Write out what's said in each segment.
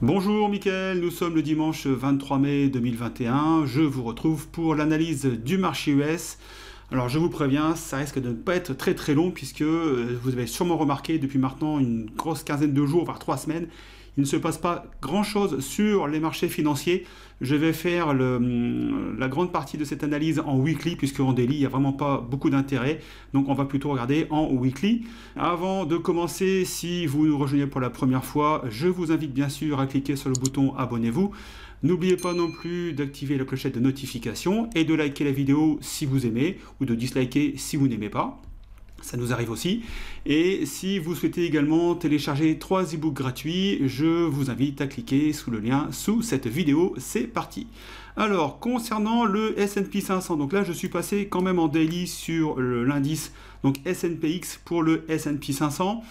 Bonjour Mickaël, nous sommes le dimanche 23 mai 2021. Je vous retrouve pour l'analyse du marché US. Alors je vous préviens, ça risque de ne pas être très long puisque vous avez sûrement remarqué depuis maintenant une grosse quinzaine de jours, voire 3 semaines, il ne se passe pas grand-chose sur les marchés financiers. Je vais faire la grande partie de cette analyse en weekly puisque en daily, il n'y a vraiment pas beaucoup d'intérêt. Donc on va plutôt regarder en weekly. Avant de commencer, si vous nous rejoignez pour la première fois, je vous invite bien sûr à cliquer sur le bouton abonnez-vous. N'oubliez pas non plus d'activer la clochette de notification et de liker la vidéo si vous aimez ou de disliker si vous n'aimez pas. Ça nous arrive aussi. Et si vous souhaitez également télécharger 3 e-books gratuits, je vous invite à cliquer sous le lien sous cette vidéo. C'est parti. Alors, concernant le S&P 500, donc là je suis passé quand même en daily sur l'indice, donc SNPX pour le S&P 500.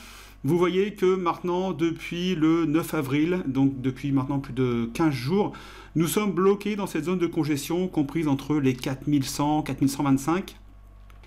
Vous voyez que maintenant, depuis le 9 avril, donc depuis maintenant plus de 15 jours, nous sommes bloqués dans cette zone de congestion comprise entre les 4100, 4125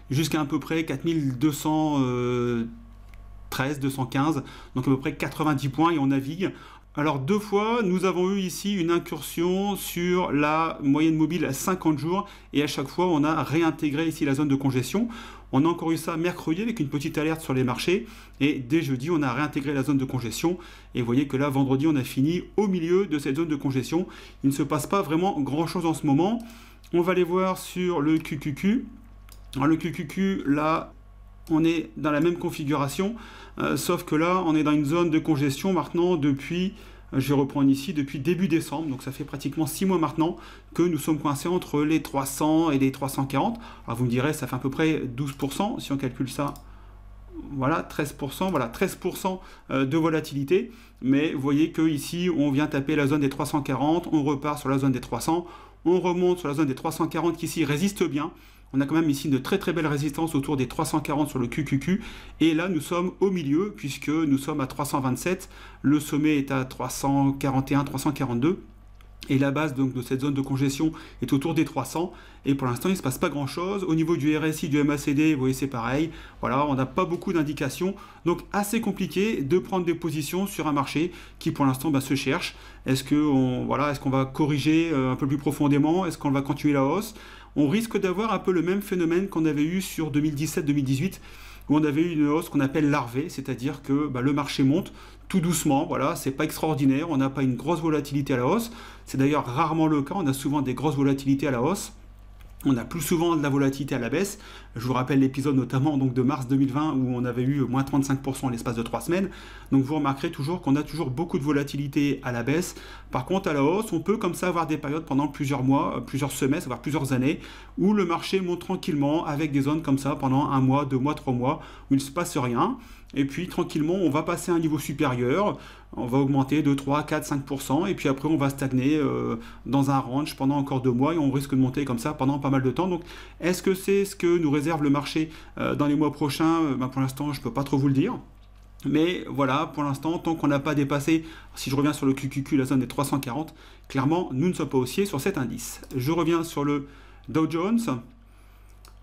jusqu'à peu près 4213, 215, donc à peu près 90 points et on navigue. Alors deux fois, nous avons eu ici une incursion sur la moyenne mobile à 50 jours et à chaque fois, on a réintégré ici la zone de congestion. On a encore eu ça mercredi avec une petite alerte sur les marchés et dès jeudi, on a réintégré la zone de congestion et vous voyez que là, vendredi, on a fini au milieu de cette zone de congestion. Il ne se passe pas vraiment grand-chose en ce moment. On va aller voir sur le QQQ. Alors le QQQ, là, on est dans la même configuration, sauf que là, on est dans une zone de congestion maintenant depuis, je vais reprendre ici, depuis début décembre, donc ça fait pratiquement 6 mois maintenant que nous sommes coincés entre les 300 et les 340. Alors vous me direz, ça fait à peu près 12%, si on calcule ça, voilà, 13%, voilà, 13% de volatilité, mais vous voyez que ici, on vient taper la zone des 340, on repart sur la zone des 300, on remonte sur la zone des 340 qui ici résiste bien. On a quand même ici une très belle résistance autour des 340 sur le QQQ. Et là, nous sommes au milieu puisque nous sommes à 327. Le sommet est à 341, 342. Et la base donc, de cette zone de congestion est autour des 300. Et pour l'instant, il ne se passe pas grand-chose. Au niveau du RSI, du MACD, vous voyez, c'est pareil. Voilà, on n'a pas beaucoup d'indications. Donc, assez compliqué de prendre des positions sur un marché qui, pour l'instant, se cherche. Est-ce qu'on va corriger un peu plus profondément? Est-ce qu'on va continuer la hausse? On risque d'avoir un peu le même phénomène qu'on avait eu sur 2017-2018, où on avait eu une hausse qu'on appelle larvée, c'est-à-dire que le marché monte tout doucement, voilà, c'est pas extraordinaire, on n'a pas une grosse volatilité à la hausse, c'est d'ailleurs rarement le cas, on a souvent des grosses volatilités à la hausse. On a plus souvent de la volatilité à la baisse. Je vous rappelle l'épisode notamment donc de mars 2020 où on avait eu moins 35% en l'espace de 3 semaines. Donc vous remarquerez toujours qu'on a toujours beaucoup de volatilité à la baisse. Par contre à la hausse, on peut comme ça avoir des périodes pendant plusieurs mois, plusieurs semestres, voire plusieurs années où le marché monte tranquillement avec des zones comme ça pendant 1 mois, 2 mois, 3 mois où il ne se passe rien. Et puis tranquillement, on va passer à un niveau supérieur, on va augmenter de 3, 4, 5%, et puis après on va stagner dans un range pendant encore 2 mois, et on risque de monter comme ça pendant pas mal de temps. Donc est-ce que c'est ce que nous réserve le marché dans les mois prochains? Pour l'instant, je ne peux pas trop vous le dire. Mais voilà, pour l'instant, tant qu'on n'a pas dépassé, si je reviens sur le QQQ, la zone des 340, clairement, nous ne sommes pas haussiers sur cet indice. Je reviens sur le Dow Jones.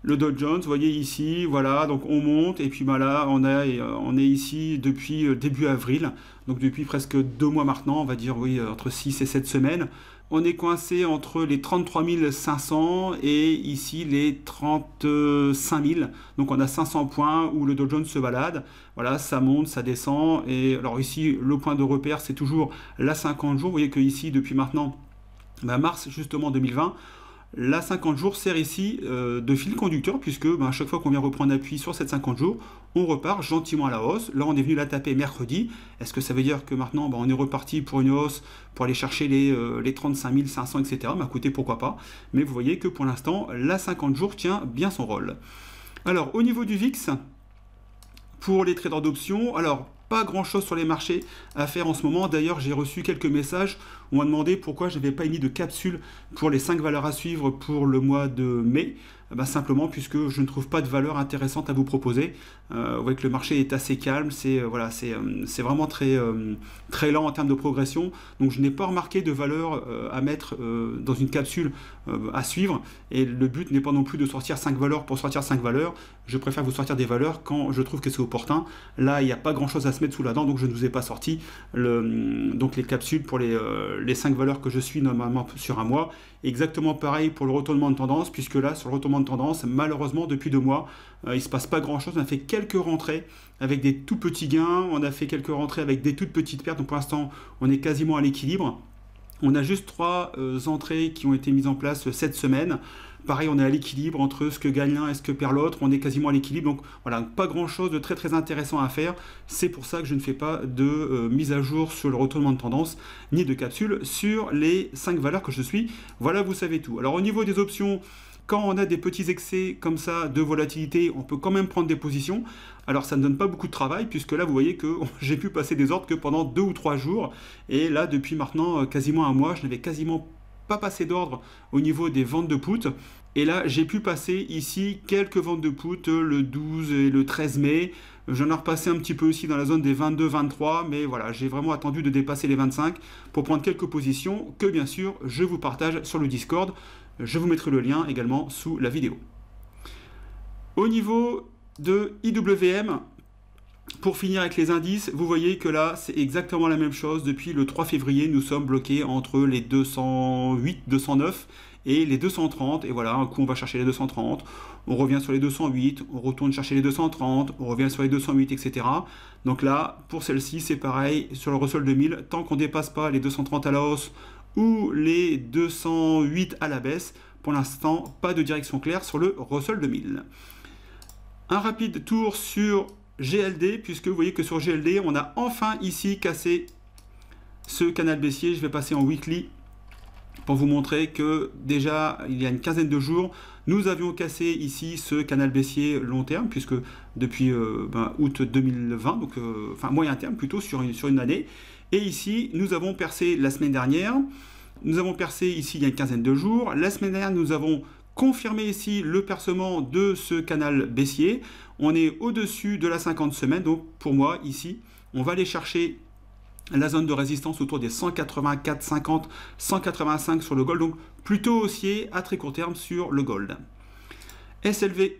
Le Dow Jones, vous voyez ici, voilà, donc on monte, et puis là, on est ici depuis début avril, donc depuis presque 2 mois maintenant, on va dire, oui, entre 6 et 7 semaines. On est coincé entre les 33 500 et ici les 35 000, donc on a 500 points où le Dow Jones se balade, voilà, ça monte, ça descend, et alors ici, le point de repère, c'est toujours la 50 jours, vous voyez que ici, depuis maintenant, mars justement 2020, la 50 jours sert ici de fil conducteur puisque à chaque fois qu'on vient reprendre appui sur cette 50 jours, on repart gentiment à la hausse. Là, on est venu la taper mercredi. Est-ce que ça veut dire que maintenant, on est reparti pour une hausse pour aller chercher les 35 500, etc. Écoutez, pourquoi pas. Mais vous voyez que pour l'instant, la 50 jours tient bien son rôle. Alors, au niveau du VIX, pour les traders d'options, alors pas grand chose sur les marchés à faire en ce moment. D'ailleurs, j'ai reçu quelques messages On m'a demandé pourquoi je n'avais pas émis de capsule pour les 5 valeurs à suivre pour le mois de mai. Simplement puisque je ne trouve pas de valeur intéressante à vous proposer. Vous voyez que le marché est assez calme, c'est vraiment très lent en termes de progression. Donc je n'ai pas remarqué de valeur à mettre dans une capsule à suivre. Et le but n'est pas non plus de sortir 5 valeurs pour sortir 5 valeurs. Je préfère vous sortir des valeurs quand je trouve que c'est opportun. Là, il n'y a pas grand chose à se mettre sous la dent, donc je ne vous ai pas sorti donc les capsules pour les 5 valeurs que je suis normalement sur un mois. Exactement pareil pour le retournement de tendance, puisque là, sur le retournement de tendance, malheureusement, depuis 2 mois, il ne se passe pas grand-chose. On a fait quelques rentrées avec des tout petits gains, on a fait quelques rentrées avec des toutes petites pertes, donc pour l'instant, on est quasiment à l'équilibre. On a juste 3 entrées qui ont été mises en place cette semaine. Pareil, on est à l'équilibre entre ce que gagne l'un et ce que perd l'autre. On est quasiment à l'équilibre. Donc voilà, pas grand-chose de très intéressant à faire. C'est pour ça que je ne fais pas de mise à jour sur le retournement de tendance, ni de capsule sur les 5 valeurs que je suis. Voilà, vous savez tout. Alors au niveau des options, quand on a des petits excès comme ça de volatilité, on peut quand même prendre des positions. Alors ça ne donne pas beaucoup de travail, puisque là vous voyez que j'ai pu passer des ordres que pendant 2 ou 3 jours. Et là depuis maintenant quasiment un mois, je n'avais quasiment pas passé d'ordre au niveau des ventes de put. Et là j'ai pu passer ici quelques ventes de put le 12 et le 13 mai. J'en ai repassé un petit peu aussi dans la zone des 22-23, mais voilà, j'ai vraiment attendu de dépasser les 25 pour prendre quelques positions que bien sûr je vous partage sur le Discord. Je vous mettrai le lien également sous la vidéo. Au niveau de IWM, pour finir avec les indices, vous voyez que là, c'est exactement la même chose. Depuis le 3 février, nous sommes bloqués entre les 208, 209 et les 230. Et voilà, un coup, on va chercher les 230, on revient sur les 208, on retourne chercher les 230, on revient sur les 208, etc. Donc là, pour celle-ci, c'est pareil sur le Russell 2000. Tant qu'on ne dépasse pas les 230 à la hausse ou les 208 à la baisse, pour l'instant, pas de direction claire sur le Russell 2000. Un rapide tour sur GLD, puisque vous voyez que sur GLD, on a enfin ici cassé ce canal baissier. Je vais passer en weekly pour vous montrer que déjà, il y a une quinzaine de jours, nous avions cassé ici ce canal baissier long terme, puisque depuis août 2020, donc enfin moyen terme plutôt sur une année. Et ici, nous avons percé la semaine dernière, nous avons percé ici il y a une quinzaine de jours. La semaine dernière, nous avons confirmé ici le percement de ce canal baissier. On est au-dessus de la 50 semaines, donc pour moi, ici, on va aller chercher la zone de résistance autour des 184, 50, 185 sur le gold, donc plutôt haussier à très court terme sur le gold. SLV.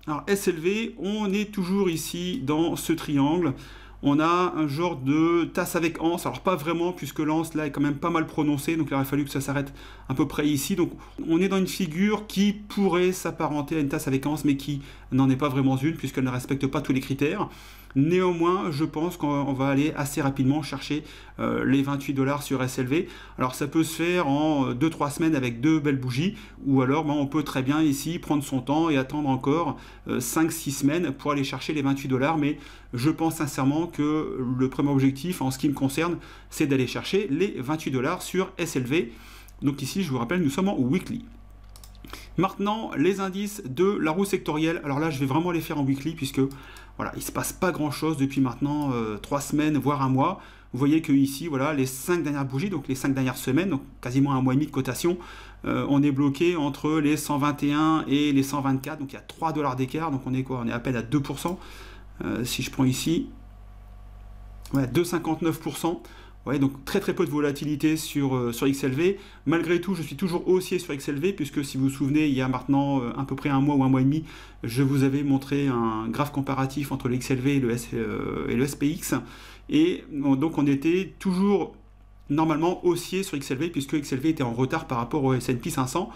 Alors SLV, on est toujours ici dans ce triangle. On a un genre de tasse avec anse, alors pas vraiment puisque l'anse là est quand même pas mal prononcée, donc il aurait fallu que ça s'arrête à peu près ici. Donc on est dans une figure qui pourrait s'apparenter à une tasse avec anse, mais qui n'en est pas vraiment une puisqu'elle ne respecte pas tous les critères. Néanmoins, je pense qu'on va aller assez rapidement chercher les 28 $ sur SLV. Alors ça peut se faire en 2-3 semaines avec 2 belles bougies, ou alors on peut très bien ici prendre son temps et attendre encore 5-6 semaines pour aller chercher les 28 $. Mais je pense sincèrement que le premier objectif en ce qui me concerne, c'est d'aller chercher les 28 $ sur SLV. Donc ici, je vous rappelle, nous sommes en weekly. Maintenant, les indices de la roue sectorielle. Alors là, je vais vraiment les faire en weekly puisque voilà, il ne se passe pas grand-chose depuis maintenant 3 semaines, voire un mois. Vous voyez que ici, voilà, les 5 dernières bougies, donc les 5 dernières semaines, donc quasiment un mois et demi de cotation, on est bloqué entre les 121 et les 124. Donc il y a 3 $ d'écart. Donc on est quoi? On est à peine à 2%. Si je prends ici, ouais, 2,59%. Ouais, donc très peu de volatilité sur XLV. Malgré tout, je suis toujours haussier sur XLV, puisque si vous vous souvenez, il y a maintenant à peu près un mois ou un mois et demi, je vous avais montré un graphe comparatif entre le XLV et le SPX. Et donc on était toujours normalement haussier sur XLV, puisque XLV était en retard par rapport au S&P 500.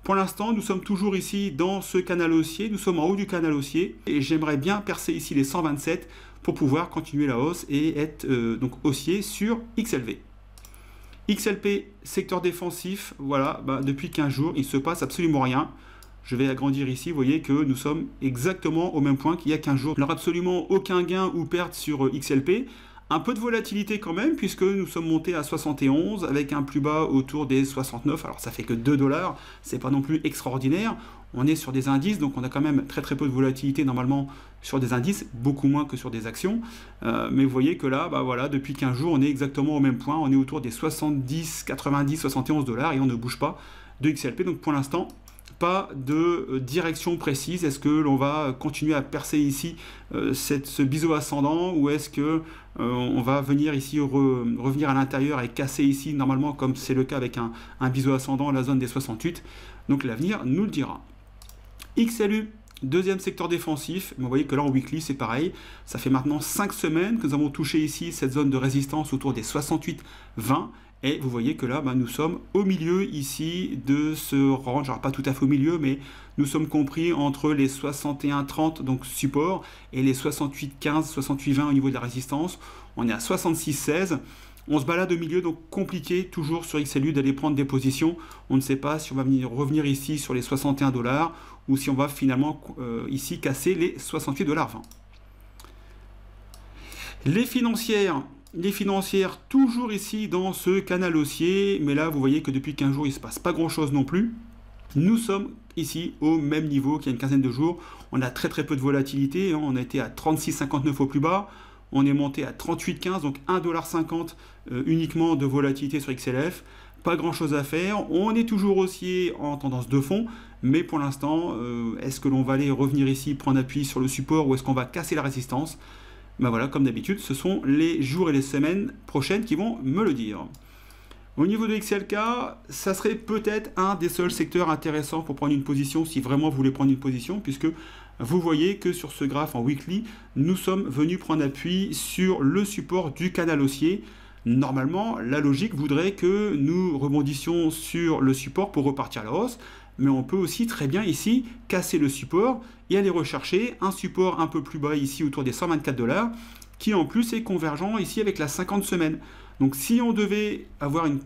Pour l'instant, nous sommes toujours ici dans ce canal haussier, nous sommes en haut du canal haussier, et j'aimerais bien percer ici les 127 pour pouvoir continuer la hausse et être donc haussier sur XLV. XLP, secteur défensif, voilà, depuis 15 jours, il ne se passe absolument rien. Je vais agrandir ici, vous voyez que nous sommes exactement au même point qu'il y a 15 jours. Alors absolument aucun gain ou perte sur XLP. Un peu de volatilité quand même, puisque nous sommes montés à 71 avec un plus bas autour des 69. Alors ça fait que 2 $, c'est pas non plus extraordinaire. On est sur des indices, donc on a quand même très très peu de volatilité normalement sur des indices, beaucoup moins que sur des actions. Mais vous voyez que là, bah voilà, depuis 15 jours, on est exactement au même point. On est autour des 70, 90, 71 $ et on ne bouge pas de XLP. Donc pour l'instant, pas de direction précise. Est-ce que l'on va continuer à percer ici ce biseau ascendant, ou est-ce que on va venir ici revenir à l'intérieur et casser ici normalement, comme c'est le cas avec un biseau ascendant, la zone des 68. Donc l'avenir nous le dira. XLU, deuxième secteur défensif. Vous voyez que là en weekly c'est pareil, ça fait maintenant 5 semaines que nous avons touché ici cette zone de résistance autour des 68,20. Et vous voyez que là, nous sommes au milieu ici de ce range. Alors pas tout à fait au milieu, mais nous sommes compris entre les 61,30, donc support, et les 68,15, 68,20 au niveau de la résistance. On est à 66,16. On se balade au milieu, donc compliqué toujours sur XLU d'aller prendre des positions. On ne sait pas si on va revenir ici sur les 61 $ ou si on va finalement ici casser les 68,20 $. Les financières, toujours ici dans ce canal haussier, mais là vous voyez que depuis 15 jours il ne se passe pas grand chose non plus. Nous sommes ici au même niveau qu'il y a une quinzaine de jours. On a très très peu de volatilité, on a été à 36,59 au plus bas, on est monté à 38,15, donc 1,50 $ uniquement de volatilité sur XLF. Pas grand chose à faire, on est toujours haussier en tendance de fond, mais pour l'instant, est-ce que l'on va aller revenir ici, prendre appui sur le support, ou est-ce qu'on va casser la résistance? Ben voilà, comme d'habitude, ce sont les jours et les semaines prochaines qui vont me le dire. Au niveau de XLK, ça serait peut-être un des seuls secteurs intéressants pour prendre une position, si vraiment vous voulez prendre une position, puisque vous voyez que sur ce graphe en weekly, nous sommes venus prendre appui sur le support du canal haussier. Normalement, la logique voudrait que nous rebondissions sur le support pour repartir à la hausse, mais on peut aussi très bien ici casser le support et aller rechercher un support un peu plus bas ici autour des 124 $, qui en plus est convergent ici avec la 50 semaines. Donc si on devait avoir une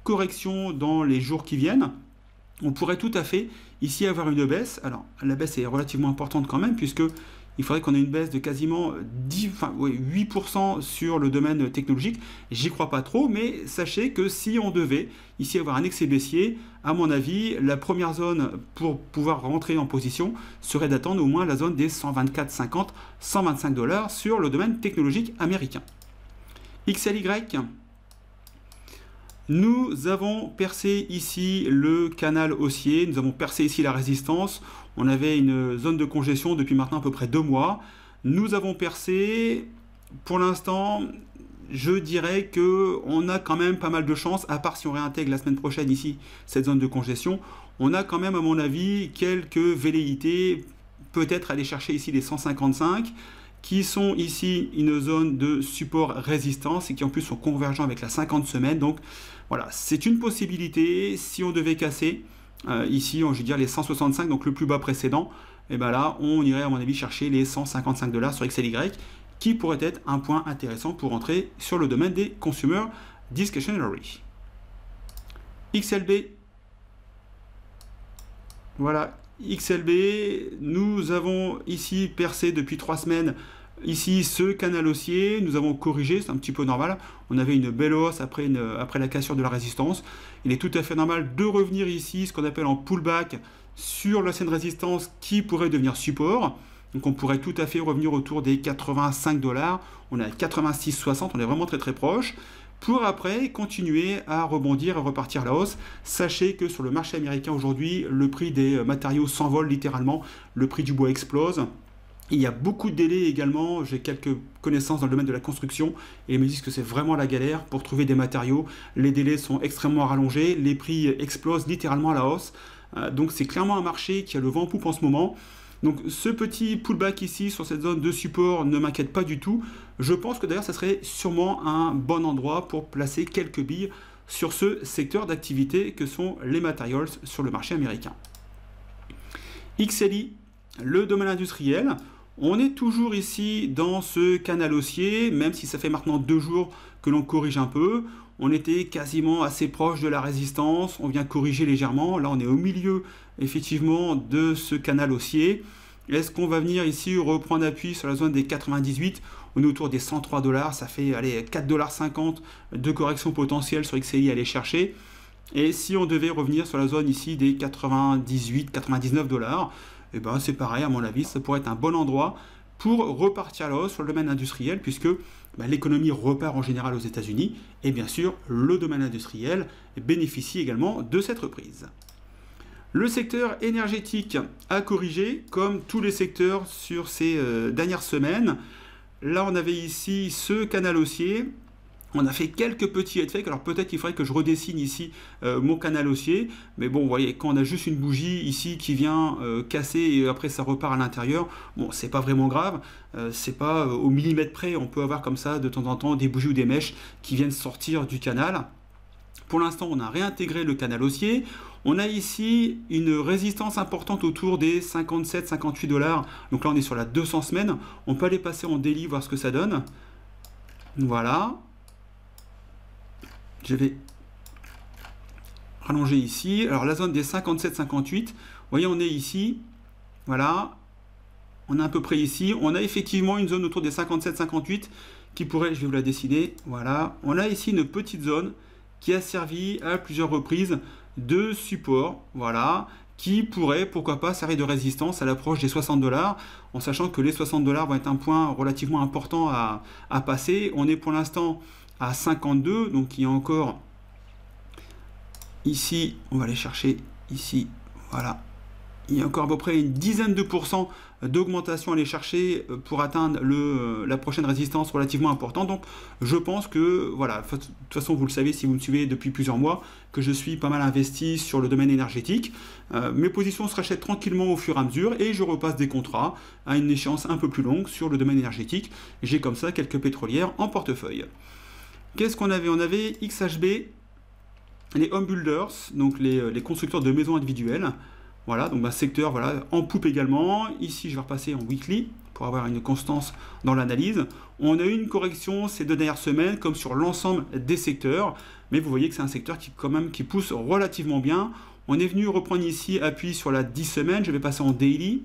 correction dans les jours qui viennent, on pourrait tout à fait ici avoir une baisse. Alors la baisse est relativement importante quand même, puisque il faudrait qu'on ait une baisse de quasiment 8% sur le domaine technologique. J'y crois pas trop, mais sachez que si on devait ici avoir un excès baissier, à mon avis, la première zone pour pouvoir rentrer en position serait d'attendre au moins la zone des 124,50, 125 $ sur le domaine technologique américain. XLY, nous avons percé ici le canal haussier, nous avons percé ici la résistance. On avait une zone de congestion depuis maintenant à peu près 2 mois. Nous avons percé. Pour l'instant, je dirais qu'on a quand même pas mal de chance, à part si on réintègre la semaine prochaine ici cette zone de congestion. On a quand même, à mon avis, quelques velléités, peut-être aller chercher ici les 155, qui sont ici une zone de support résistance et qui en plus sont convergents avec la 50 semaines. Donc voilà, c'est une possibilité. Si on devait casser ici, je veux dire les 165, donc le plus bas précédent, et bien là, on irait à mon avis chercher les 155 $ sur XLY, qui pourrait être un point intéressant pour entrer sur le domaine des Consumer Discretionary. XLB, voilà, XLB, nous avons ici percé depuis 3 semaines ici ce canal haussier, nous avons corrigé, c'est un petit peu normal, on avait une belle hausse après la cassure de la résistance. Il est tout à fait normal de revenir ici, ce qu'on appelle en pullback, sur l'ancienne résistance qui pourrait devenir support. Donc on pourrait tout à fait revenir autour des 85 $, on est à 86,60, on est vraiment très très proche, pour après continuer à rebondir et repartir à la hausse. Sachez que sur le marché américain aujourd'hui, le prix des matériaux s'envole littéralement, le prix du bois explose. Il y a beaucoup de délais également, j'ai quelques connaissances dans le domaine de la construction et ils me disent que c'est vraiment la galère pour trouver des matériaux. Les délais sont extrêmement rallongés, les prix explosent littéralement à la hausse. Donc c'est clairement un marché qui a le vent en poupe en ce moment. Donc ce petit pullback ici sur cette zone de support ne m'inquiète pas du tout. Je pense que d'ailleurs ça serait sûrement un bon endroit pour placer quelques billes sur ce secteur d'activité que sont les materials sur le marché américain. XLI, le domaine industriel. On est toujours ici dans ce canal haussier, même si ça fait maintenant 2 jours que l'on corrige un peu. On était quasiment assez proche de la résistance, on vient corriger légèrement. Là, on est au milieu, effectivement, de ce canal haussier. Est-ce qu'on va venir ici reprendre appui sur la zone des 98? On est autour des 103 $, ça fait allez, 4,50 $ de correction potentielle sur XLI à aller chercher. Et si on devait revenir sur la zone ici des 98, 99 $, et ben c'est pareil, à mon avis, ça pourrait être un bon endroit pour repartir à la hausse sur le domaine industriel, puisque l'économie repart en général aux États-Unis, et bien sûr, le domaine industriel bénéficie également de cette reprise. Le secteur énergétique a corrigé, comme tous les secteurs sur ces dernières semaines. Là, on avait ici ce canal haussier. On a fait quelques petits head fakes, alors peut-être qu'il faudrait que je redessine ici mon canal haussier, mais bon, vous voyez, quand on a juste une bougie ici qui vient casser et après ça repart à l'intérieur, bon, c'est pas vraiment grave, c'est pas au millimètre près, on peut avoir comme ça de temps en temps des bougies ou des mèches qui viennent sortir du canal. Pour l'instant, on a réintégré le canal haussier. On a ici une résistance importante autour des 57-58 $. Donc là, on est sur la 200 semaines. On peut aller passer en daily, voir ce que ça donne. Voilà. Je vais rallonger ici. Alors la zone des 57-58, vous voyez, on est ici. Voilà. On est à peu près ici. On a effectivement une zone autour des 57-58 qui pourrait, je vais vous la dessiner. Voilà. On a ici une petite zone qui a servi à plusieurs reprises de support, voilà, qui pourrait, pourquoi pas, servir de résistance à l'approche des 60 $, en sachant que les 60 $ vont être un point relativement important à passer. On est pour l'instant à 52, donc il y a encore ici, on va aller chercher ici, voilà, il y a encore à peu près une dizaine de pourcents d'augmentation à aller chercher pour atteindre la prochaine résistance relativement importante. Donc je pense que, voilà, de toute façon vous le savez si vous me suivez depuis plusieurs mois, que je suis pas mal investi sur le domaine énergétique. Mes positions se rachètent tranquillement au fur et à mesure et je repasse des contrats à une échéance un peu plus longue sur le domaine énergétique. J'ai comme ça quelques pétrolières en portefeuille. Qu'est-ce qu'on avait? On avait XHB, les home builders, donc les constructeurs de maisons individuelles. Voilà, donc secteur voilà, en poupe également. Ici, je vais repasser en weekly pour avoir une constance dans l'analyse. On a eu une correction ces 2 dernières semaines, comme sur l'ensemble des secteurs. Mais vous voyez que c'est un secteur qui pousse relativement bien. On est venu reprendre ici appui sur la 10 semaines. Je vais passer en daily.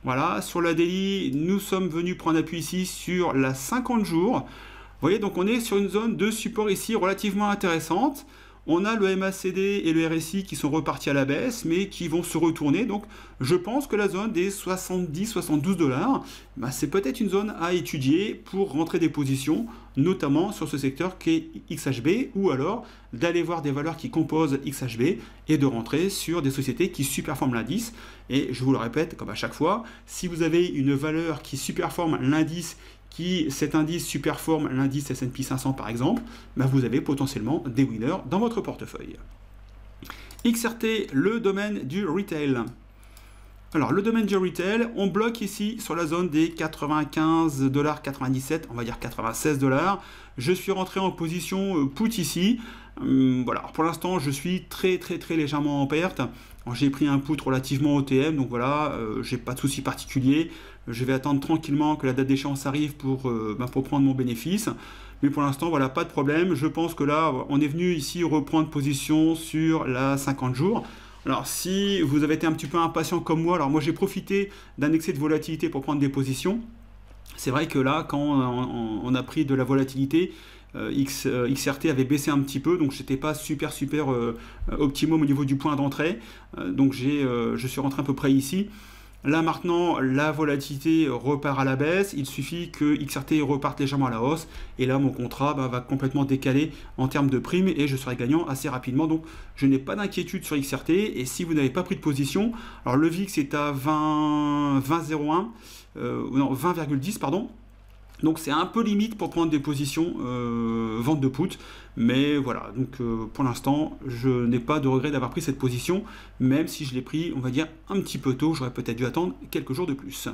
Voilà, sur la daily, nous sommes venus prendre appui ici sur la 50 jours. Vous voyez, donc on est sur une zone de support ici relativement intéressante. On a le MACD et le RSI qui sont repartis à la baisse, mais qui vont se retourner. Donc, je pense que la zone des 70-72 $, c'est peut-être une zone à étudier pour rentrer des positions, notamment sur ce secteur qui est XHB, ou alors d'aller voir des valeurs qui composent XHB et de rentrer sur des sociétés qui surperforment l'indice. Et je vous le répète, comme à chaque fois, si vous avez une valeur qui surperforme l'indice, cet indice surperforme l'indice S&P 500 par exemple, vous avez potentiellement des winners dans votre portefeuille. XRT, le domaine du retail. Alors le domaine du retail, on bloque ici sur la zone des 95 $, 97, on va dire 96 $. Je suis rentré en position put ici. Voilà, pour l'instant je suis très légèrement en perte. J'ai pris un put relativement OTM, donc voilà, j'ai pas de souci particulier. Je vais attendre tranquillement que la date d'échéance arrive pour prendre mon bénéfice. Mais pour l'instant, voilà, pas de problème. Je pense que là, on est venu ici reprendre position sur la 50 jours. Alors, si vous avez été un petit peu impatient comme moi, alors moi j'ai profité d'un excès de volatilité pour prendre des positions. C'est vrai que là, quand on a pris de la volatilité, XRT avait baissé un petit peu, donc j'étais pas super optimum au niveau du point d'entrée. Donc je suis rentré à peu près ici. Là maintenant, la volatilité repart à la baisse, il suffit que XRT reparte légèrement à la hausse, et là mon contrat va complètement décaler en termes de primes, et je serai gagnant assez rapidement, donc je n'ai pas d'inquiétude sur XRT, et si vous n'avez pas pris de position, alors le VIX est à 20,01, non 20,10 pardon, donc c'est un peu limite pour prendre des positions vente de put, mais voilà, donc pour l'instant je n'ai pas de regret d'avoir pris cette position, même si je l'ai pris on va dire un petit peu tôt, j'aurais peut-être dû attendre quelques jours de plus.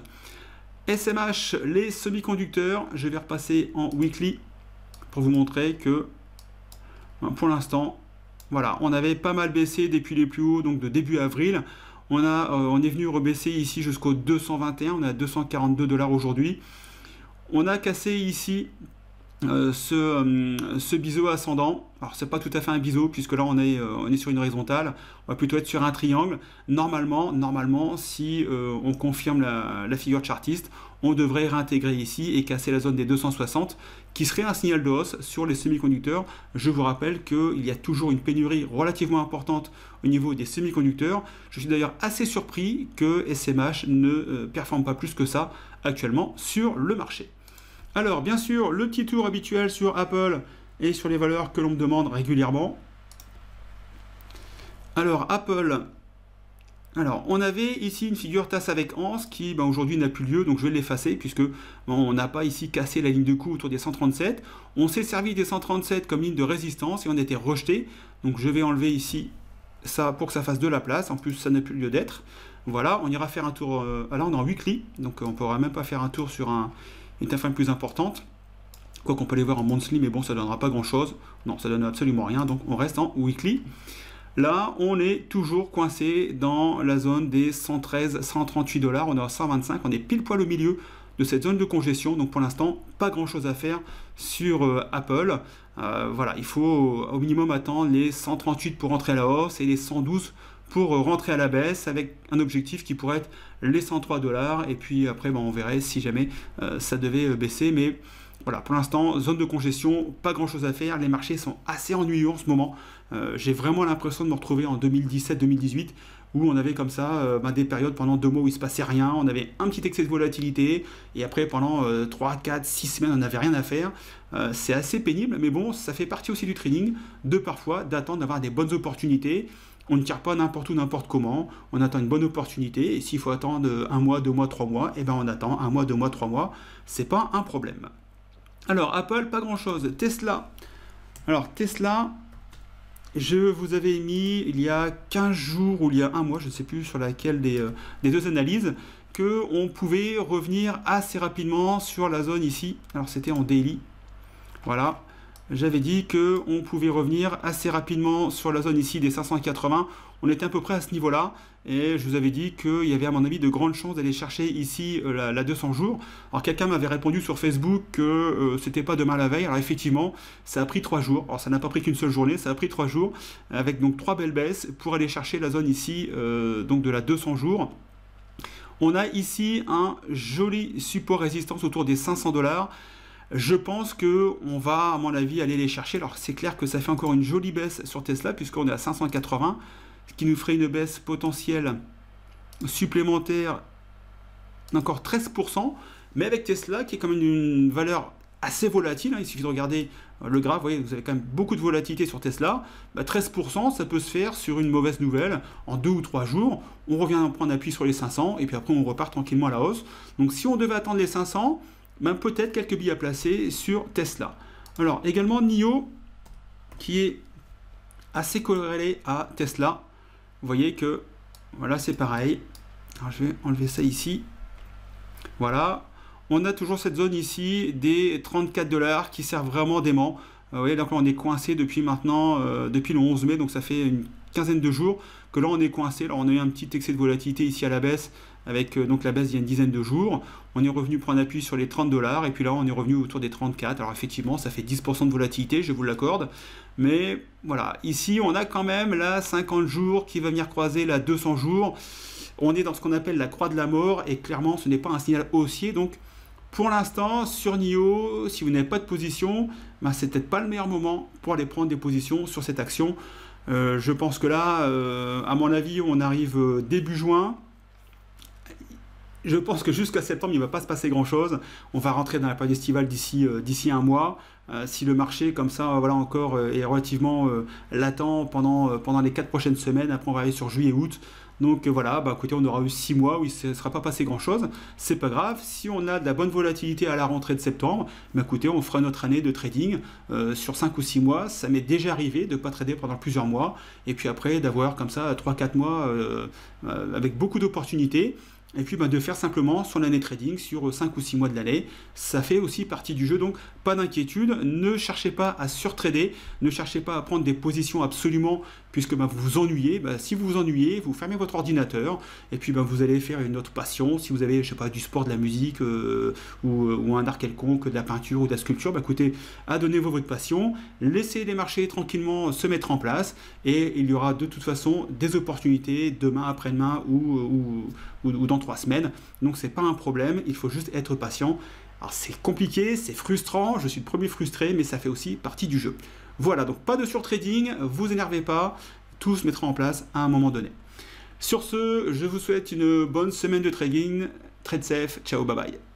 SMH, les semi-conducteurs, je vais repasser en weekly pour vous montrer que pour l'instant, voilà, on avait pas mal baissé depuis les plus hauts, donc de début avril. On est venu rebaisser ici jusqu'au 221, on est à 242 $ aujourd'hui. On a cassé ici ce biseau ascendant. Alors c'est pas tout à fait un biseau puisque là on est sur une horizontale, on va plutôt être sur un triangle. Normalement si on confirme la figure chartiste, on devrait réintégrer ici et casser la zone des 260 qui serait un signal de hausse sur les semi-conducteurs. Je vous rappelle qu'il y a toujours une pénurie relativement importante au niveau des semi-conducteurs. Je suis d'ailleurs assez surpris que SMH ne performe pas plus que ça actuellement sur le marché. Alors, bien sûr, le petit tour habituel sur Apple et sur les valeurs que l'on me demande régulièrement. Alors, Apple. Alors, on avait ici une figure tasse avec anse qui aujourd'hui n'a plus lieu, donc je vais l'effacer puisque on n'a pas ici cassé la ligne de coup autour des 137. On s'est servi des 137 comme ligne de résistance et on a été rejeté. Donc, je vais enlever ici ça pour que ça fasse de la place. En plus, ça n'a plus lieu d'être. Voilà, on ira faire un tour. Là, on est en weekly, donc on ne pourra même pas faire un tour sur une time frame plus importante. Quoi qu'on peut les voir en monthly, mais bon, ça ne donnera pas grand-chose. Non, ça donne absolument rien, donc on reste en weekly. Là, on est toujours coincé dans la zone des 113, 138 $. On est à 125, on est pile poil au milieu de cette zone de congestion. Donc pour l'instant, pas grand-chose à faire sur Apple. Voilà, il faut au minimum attendre les 138 pour rentrer à la hausse et les 112 pour rentrer à la baisse avec un objectif qui pourrait être les 103 $. Et puis après, on verrait si jamais ça devait baisser. Mais voilà, pour l'instant, zone de congestion, pas grand-chose à faire. Les marchés sont assez ennuyeux en ce moment. J'ai vraiment l'impression de me retrouver en 2017-2018 où on avait comme ça des périodes pendant 2 mois où il ne se passait rien, on avait un petit excès de volatilité, et après pendant 3, 4, 6 semaines on n'avait rien à faire. C'est assez pénible, mais bon, ça fait partie aussi du trading, de parfois d'attendre d'avoir des bonnes opportunités. On ne tire pas n'importe où, n'importe comment, on attend une bonne opportunité, et s'il faut attendre 1 mois, 2 mois, 3 mois, et on attend 1 mois, 2 mois, 3 mois, c'est pas un problème. Alors Apple, pas grand chose. Tesla. Alors Tesla, je vous avais mis il y a 15 jours ou il y a 1 mois, je ne sais plus sur laquelle des deux analyses, qu'on pouvait revenir assez rapidement sur la zone ici. Alors c'était en daily. Voilà. J'avais dit qu'on pouvait revenir assez rapidement sur la zone ici des 580. On était à peu près à ce niveau-là. Et je vous avais dit qu'il y avait à mon avis de grandes chances d'aller chercher ici la 200 jours. Alors quelqu'un m'avait répondu sur Facebook que c'était pas demain la veille. Alors effectivement, ça a pris 3 jours. Alors ça n'a pas pris qu'une seule journée, ça a pris 3 jours. Avec donc 3 belles baisses pour aller chercher la zone ici donc de la 200 jours. On a ici un joli support résistance autour des 500 $. Je pense qu'on va, à mon avis, aller les chercher. Alors, c'est clair que ça fait encore une jolie baisse sur Tesla, puisqu'on est à 580, ce qui nous ferait une baisse potentielle supplémentaire d'encore 13%. Mais avec Tesla, qui est quand même une valeur assez volatile, il suffit de regarder le graphe, vous voyez, vous avez quand même beaucoup de volatilité sur Tesla. 13%, ça peut se faire sur une mauvaise nouvelle en 2 ou 3 jours. On revient en prendre appui sur les 500, et puis après, on repart tranquillement à la hausse. Donc, si on devait attendre les 500... peut-être quelques billes à placer sur Tesla. Alors également NIO qui est assez corrélé à Tesla. Vous voyez que voilà, c'est pareil. Alors, je vais enlever ça ici. Voilà, on a toujours cette zone ici des 34 $ qui sert vraiment d'aimant. Vous voyez, donc là on est coincé depuis maintenant, depuis le 11 mai, donc ça fait une quinzaine de jours que là on est coincé. Alors on a eu un petit excès de volatilité ici à la baisse avec donc la baisse il y a une dizaine de jours. On est revenu prendre appui sur les 30 $ et puis là on est revenu autour des 34. Alors effectivement ça fait 10% de volatilité, je vous l'accorde, mais voilà, ici on a quand même la 50 jours qui va venir croiser la 200 jours. On est dans ce qu'on appelle la croix de la mort et clairement ce n'est pas un signal haussier. Donc pour l'instant sur NIO, si vous n'avez pas de position, c'est peut-être pas le meilleur moment pour aller prendre des positions sur cette action. Je pense que là, à mon avis, on arrive début juin. Je pense que jusqu'à septembre, il ne va pas se passer grand-chose. On va rentrer dans la période estivale d'ici 1 mois. Si le marché, comme ça, voilà, encore est relativement latent pendant les 4 prochaines semaines, après on va aller sur juillet-août. Donc voilà, écoutez, on aura eu 6 mois où il ne sera pas passé grand-chose. C'est pas grave. Si on a de la bonne volatilité à la rentrée de septembre, écoutez, on fera notre année de trading sur 5 ou 6 mois. Ça m'est déjà arrivé de ne pas trader pendant plusieurs mois. Et puis après, d'avoir comme ça 3-4 mois avec beaucoup d'opportunités. et puis de faire simplement son année trading sur 5 ou 6 mois de l'année. Ça fait aussi partie du jeu, donc pas d'inquiétude. Ne cherchez pas à surtrader, ne cherchez pas à prendre des positions absolument, puisque vous vous ennuyez. Si vous vous ennuyez, vous fermez votre ordinateur, et puis vous allez faire une autre passion. Si vous avez, je sais pas, du sport, de la musique, ou un art quelconque, de la peinture ou de la sculpture, écoutez, adonnez-vous votre passion, laissez les marchés tranquillement se mettre en place, et il y aura de toute façon des opportunités demain, après-demain ou dans 3 semaines. Donc c'est pas un problème, il faut juste être patient. Alors c'est compliqué, c'est frustrant, je suis le premier frustré, mais ça fait aussi partie du jeu. Voilà, donc pas de surtrading, vous énervez pas, tout se mettra en place à un moment donné. Sur ce, je vous souhaite une bonne semaine de trading, trade safe, ciao, bye bye.